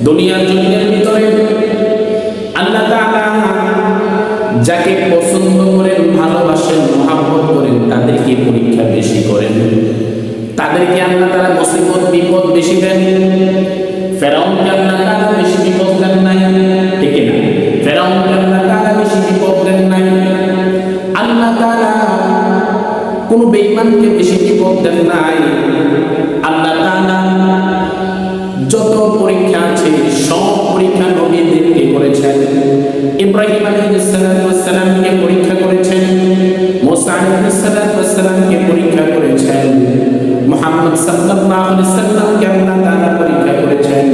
দুনিয়ার জমিনের ভিতরে আল্লাহ তাআলা যাকে পছন্দ করেন, ভালোবাসেন, মহব্বত করেন, তাদেরকে পরীক্ষা বেশি করেন, তাদেরকে আল্লাহ তাআলা মুসিবত বিপদ বেশি দেন। ফেরাউনকে আল্লাহ তাআলা বেশি বিপদ দেন নাই, ঠিক না? ফেরাউনকে আল্লাহ তাআলা বেশি বিপদ দেন নাই। আল্লাহ তাআলা কোন বেঈমানকে বেশি বিপদ দেন নাই। আল্লাহ তাআলা যত পরীক্ষা আছে সব পরীক্ষা নবীদেরকে করেছেন। ইব্রাহিম আলাইহিস সালামকে পরীক্ষা করেছেন, মুসা আলাইহিস সালামকে পরীক্ষা করেছেন, মুহাম্মদ সাল্লাল্লাহু আলাইহি ওয়াসাল্লামকে আল্লাহ তাআলা পরীক্ষা করেছেন,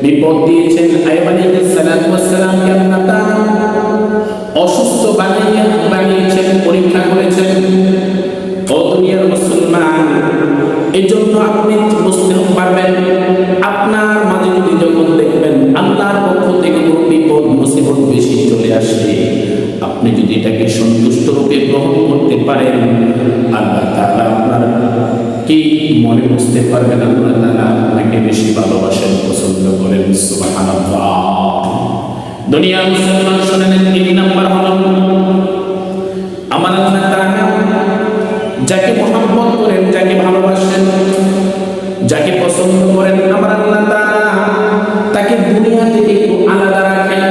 বিপদ দিয়েছেন। আইয়ুব আলাইহিস সালামকে আল্লাহ তাআলা অসুস্থ বানিয়েছেন, পরীক্ষা করেছেন। ও দুনিয়ার মুসলমান, এজন্য আপনি বুঝতে পারবেন, আপনার মাঝে যদি যখন দেখবেন আল্লাহর পক্ষ থেকে কোনো বিপদ মুসিবত বেশি চলে আসে, আপনি যদি এটাকে সন্তুষ্ট রূপে গ্রহণ করতে পারেন, আল্লাহ তাআলা আপনার কি মনে বুঝতে পারবেন আল্লাহ তাআলা আপনাকে বেশি ভালোবাসেন, পছন্দ করেন। সুবহানাল্লাহ। দুনিয়ার মুসলমান শুনেন, 3 নাম্বার হলো আমার আল্লাহ তাআলা যাকে মহব্বত করেন, যাকে ভালোবাসেন, যাকে পছন্দ করেন, আমার আল্লাহ তাআলা তাকে দুনিয়া থেকে একটু আলাদা রাখেন।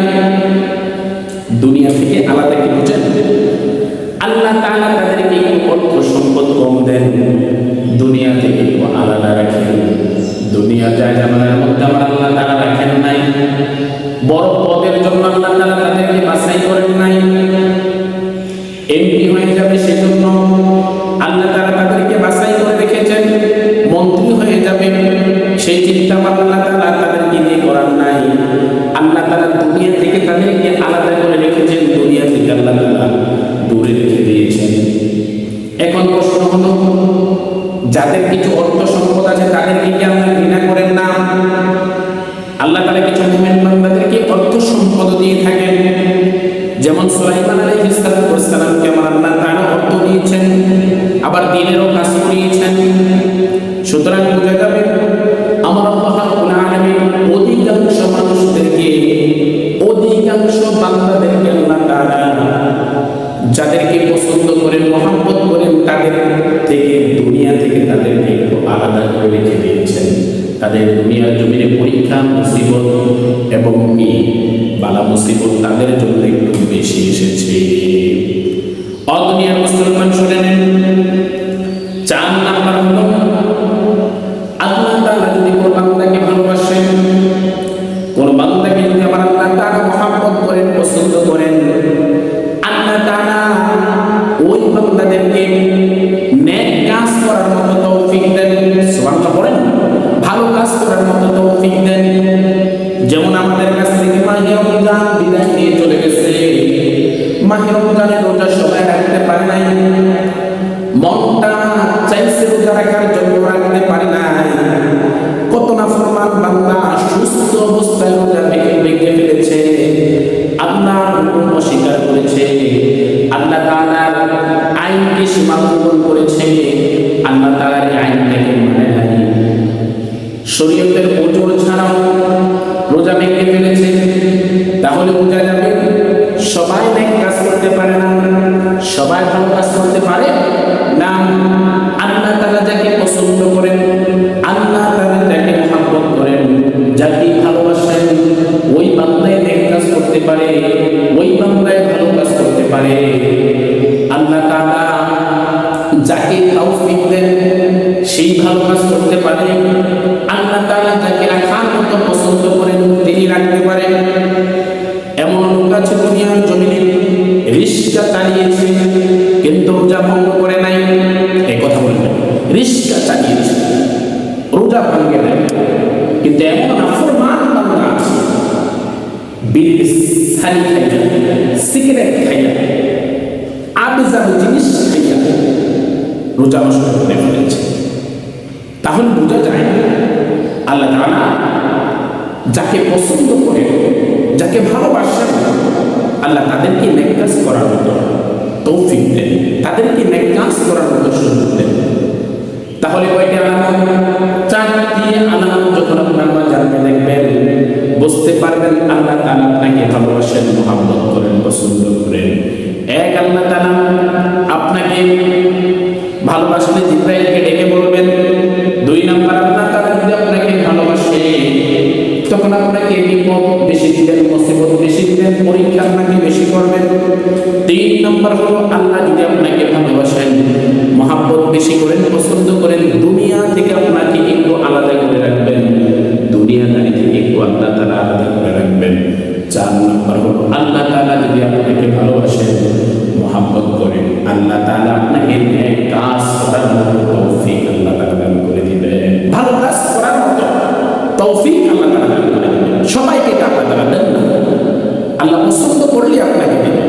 দুনিয়া থেকে আলাদা কি বুঝেন? আল্লাহ তাআলা তাদেরকে একটু অর্থ সম্পদ কম দেন, দুনিয়া থেকে একটু আলাদা রাখেন। দুনিয়া যায় জামানের মধ্যে আমার আল্লাহ তাআলা রাখেন নাই। বড় পদের জন্য আল্লাহ তাআলা তাদেরকে বাছাই করেন নাই। এমপি হয়ে যাবে সেজন্য আল্লাহ তাআলা তাদেরকে বাছাই করে রেখেছেন। মন্ত্রী হয়ে যাবে সেই চিন্তা আল্লাহ তাআলা তাদেরকে দিয়ে করার নাই। আল্লাহ তাআলা দুনিয়া থেকে তাদেরকে আলাদা করে রেখেছেন, দুনিয়া থেকে আল্লাহ তাআলা দূরে রেখে দিয়েছেন। এখন প্রশ্ন হলো, যাদের কিছু অর্থ সম্পদ আছে তাদেরকে কি আল্লাহ ঘৃণা করেন না? আল্লাহ তাআলা কিছু মুমিন বান্দাদেরকে অর্থ সম্পদ দিয়ে থাকেন। যেমন সুলাইমান আলাইহিস সালামকে আমার আল্লাহ তাআলা অর্থ দিয়েছেন, আবার দিনেরও কাজ করিয়েছেন। সুতরাং বোঝা যাবে আমার আল্লাহ রাব্বুল আলামিন অধিকাংশ মানুষদেরকে, অধিকাংশ বান্দাদেরকে আল্লাহ তাআলা যাদেরকে পছন্দ করেন, মহব্বত করেন, তাদের থেকে দুনিয়া থেকে তাদেরকে একটু আলাদা করে রেখে দিয়েছেন। তাদের দুনিয়ার জমিনে পরীক্ষা, মুসিবত এবং বালা মুসিবত তাদের জন্য একটু বেশি এসেছে। দুনিয়ার মুসলমান শুনেন, 4 নাম্বার হলো আল্লাহ তাআলা যদি কোন বান্দাকে ভালোবাসেন, কোন বান্দাকে যদি আমার আল্লাহ তাআলা মহব্বত করেন, পছন্দ করেন, আল্লাহ তাআলা ওই বান্দাদেরকে নেক কাজ করার মতো তৌফিক দেন। সুবহানাল্লাহ পড়েন, ভালো কাজ করার মতো তৌফিক দেন। যেমন আমাদের কাছ থেকে মাহে রমজান বিদায় নিয়ে চলে গেছে, মাহে রমজানের রোজা সবাই রাখতে পারে নাই, মনটা চাইছে রোজা রাখার জন্য রাখতে পারে নাই। কত নাফরমান বান্দা সুস্থ অবস্থায় রোজা ভেঙে ফেলেছে, আল্লাহর হুকুম অস্বীকার করেছে, আল্লাহ তাআলার আইনকে সীমালঙ্ঘন করেছে, আল্লাহ তাআলার আইনটাকে মানে নাই, শরীয়তের ওজোর ছাড়াও রোজা ভেঙে ফেলেছে। তাহলে বোঝা যাবে সবাই নেক কাজ করতে পারে না, সবাই ভালো কাজ করতে পারে না। আল্লাহ তাআলা যাকে পছন্দ করেন, আল্লাহ তাআলা যাকে মহব্বত করেন, যাকে ভালোবাসেন, ওই বান্দাই নেক কাজ করতে পারে, ওই বান্দাই ভালো কাজ করতে পারে। আল্লাহ তাআলা যাকে তৌফিক দেন সেই ভালো কাজ করতে পারে। আল্লাহ তাআলা যাকে রাখার মতো পছন্দ করেন তিনি রাখতে পারেন। এমন লোক আছে দুনিয়ার জমিনে রিস্কা চালিয়েছে কিন্তু রোজা ভঙ্গ করে নাই। এই কথা বলবেন, রিস্কা চালিয়েছে রোজা ভঙ্গে নাই, কিন্তু এমন নাফরমান বান্দা আছে বিড়ি ছাড়ি খাইয়া, সিগারেট খাইয়া, আবজার জিনিস খাইয়া রোজা নষ্ট করে ফেলেছে। তাহলে বোঝা যায় আল্লাহ তাআলা যাকে পছন্দ করেন, যাকে ভালোবাসেন, আল্লাহ তাদেরকে নেক কাজ করার মতো তৌফিক দেন, তাদেরকে নেক কাজ করার মতো সুযোগ দেন। তাহলে কয়টি আলামত? 4টি আলামত যখন আপনার জানতে দেখবেন আপনাকে ভালোবাসেন, মহব্বত করেন, পছন্দ করেন। এক আল্লাহ তাআলা আপনাকে ভালোবাসলে জিবরাইলকে ডেকে বলবেন। 2 নাম্বার, আল্লাহ তাআলা যদি আপনাকে ভালোবাসে তখন আপনাকে বিপদ বেশি দিবেন, মুসিবত বেশি দিবেন, পরীক্ষা আপনাকে বেশি করবেন। 3 নাম্বার হলো আল্লাহ যদি আপনাকে ভালোবাসেন, মহব্বত বেশি করেন, পছন্দ করেন, দুনিয়া থেকে আপনাকে একটু আলাদা করে রাখবেন, দুনিয়াদারি থেকে একটু আল্লাহ তাআলা আলাদা করে রাখবেন। 4 নাম্বার হলো আল্লাহ তাআলা যদি আপনাকে ভালোবাসেন, মহব্বত করেন, আল্লাহ তাআলা আপনাকে নেক কাজ করার মতো তৌফিক আল্লাহ তাআলা দান করে দিবেন। ভালো কাজ করার মতো তৌফিক আল্লাহ তাআলা দান করে দিবেন। সবাইকে আল্লাহ তাআলা দেন না, আল্লাহ পছন্দ করলে আপনাকে দিবেন।